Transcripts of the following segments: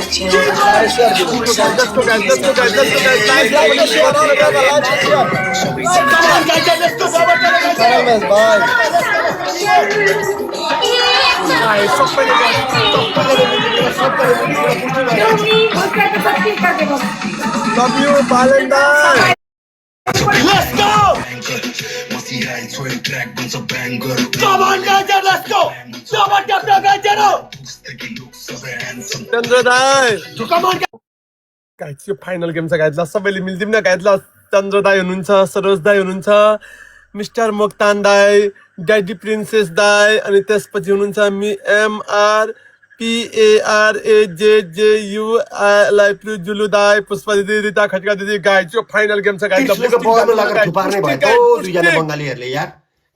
Guys, let's go, guys. Let's go, guys. Let's go, guys. Let's go, guys. Guys, like and share all together. Like and share. Come on, guys, let's go. Channel में bye. Guys, सब पहले love you, Valentine. Let's go. Come on, guys, let's go. Come on, guys. चंद्रदाय. Come on, guys. Guys यो final game छ गाइजलाई सबैले मिल्दिउँ न गाइजलाई चन्द्रदाई हुनुहुन्छ सरोज दाई हुनुहुन्छ mister Moktan दाई ड्याडी प्रिन्सेस दाई अनि त्यसपछि हुनुहुन्छ MR PARAJJU लाइप्लु जुलु दाई पुष्पा दिदी रिता खटका दिदी गाइज यो फाइनल गेम छ गाइज तिर्सुलीको बगरमा लगेर थुपार्ने भयो त दुईजना बङ्गालीहरूले यार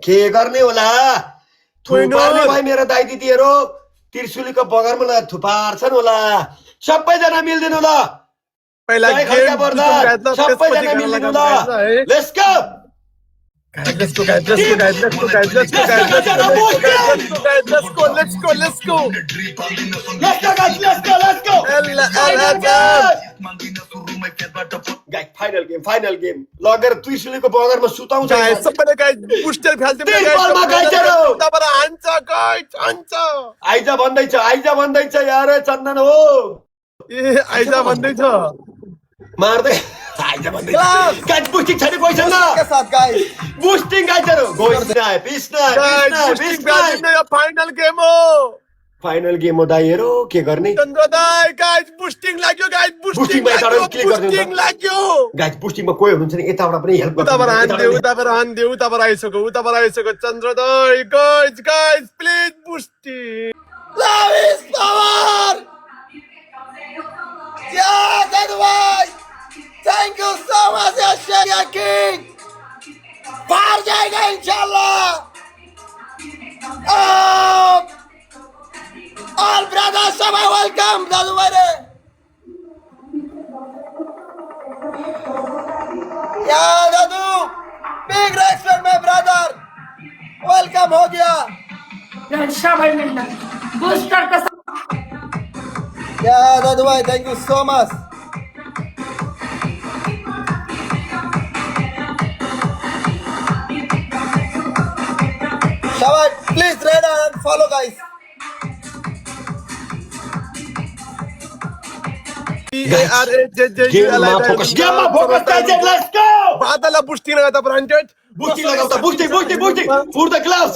के गर्ने होला थुपार्ने भयो मेरो दाइ दिदीहरू तिर्सुलीको बगरमा लगेर थुपार्छन् होला सबैजना मिल्दिनु ल पहिला गेम सबैजना मिल्दिनु ल let's go Let's go, guys. Let's go, guys. Let's go, guys. Let's go, guys. Let's go, guys. Let's go, let's go, let's go. Let's go, guys. Let's go, let's go. Guys, final game. लगेर त्रिशुलीको बगरमा सुताउँछ Guys, सबैले guys booster फाल्दिउँ त्यही बलमा गाइजहरू उताबाट हान्छ guys, हान्छ. आइजा भन्दैछ यार चन्दन हो ए आइजा भन्दैछ. मार्दै आइजा भन्दैछ गाइज बुस्टिङ छैन कोइसँग के साथ guys. बुस्टिङ गाइजहरू Guys, boosting फाल्दिउँ यो फाइनल गेम हो. फाइनल गेम हो दाइहरू के गर्ने चन्द्रदाई गाइज बुस्टिङ लाग्यो गाइज बुस्टिङ लाग्यो. गाइज बुस्टिङमा कोही हुनुहुन्छ नि यताबाट पनि हेल्प उताबाट हान्दियो उताबाट आइसक्यो चन्द्रदाई guys please boosting. Love is power. Yeah, that's why. Thank you so much, Sharia King. पार जाएगा इंशाल्लाह. All brothers, सबा welcome. दादू भाई. Yeah, Dadu. Big respect, my brother. Welcome हो गया. शाबाश मिलना बूस्टर का Yeah, दादू भाई, thank you so much. Shabash, please read and follow, guys. गेममा focus guys let's go Badal boosting लगाउँदा ब्रान्डेड बुस्टिङ लगाउँदा बुस्टिङ फुर द ग्लव्स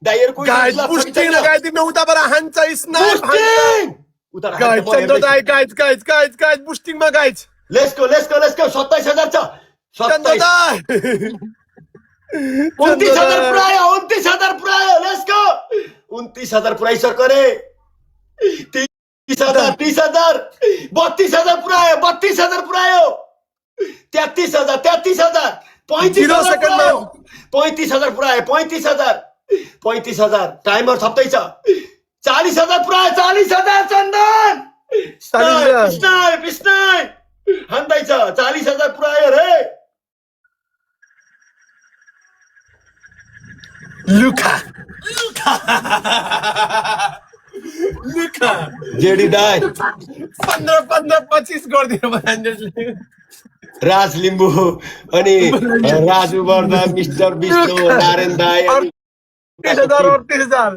दाइहरु कोही गाइज बुस्टिङ लगाइदिनु उताबाट हान्छ स्नाइप बुस्टिङ उता गाइज चन्द्रदाई गाइज बुस्टिङमा गाइज लेट्स गो 27000 छ 27 29000 पुरायो लेट्स गो 29000 पुराइसक्यो रे 30000 32000 पुरायो 32000 पुरायो 33000 35000 पुरायो 35000 टाइमर थप्दैछ 40000 पुरायो 40000 चन्दन स्नाइप हान्दैछ 40000 पुरायो रे लुका जेडी दाइ 15-25 गरिदिनु ब्रान्डेडले राज लिम्बू अनि राजु वर्धन मिस्टर विष्णु नारायण दाइ 30,000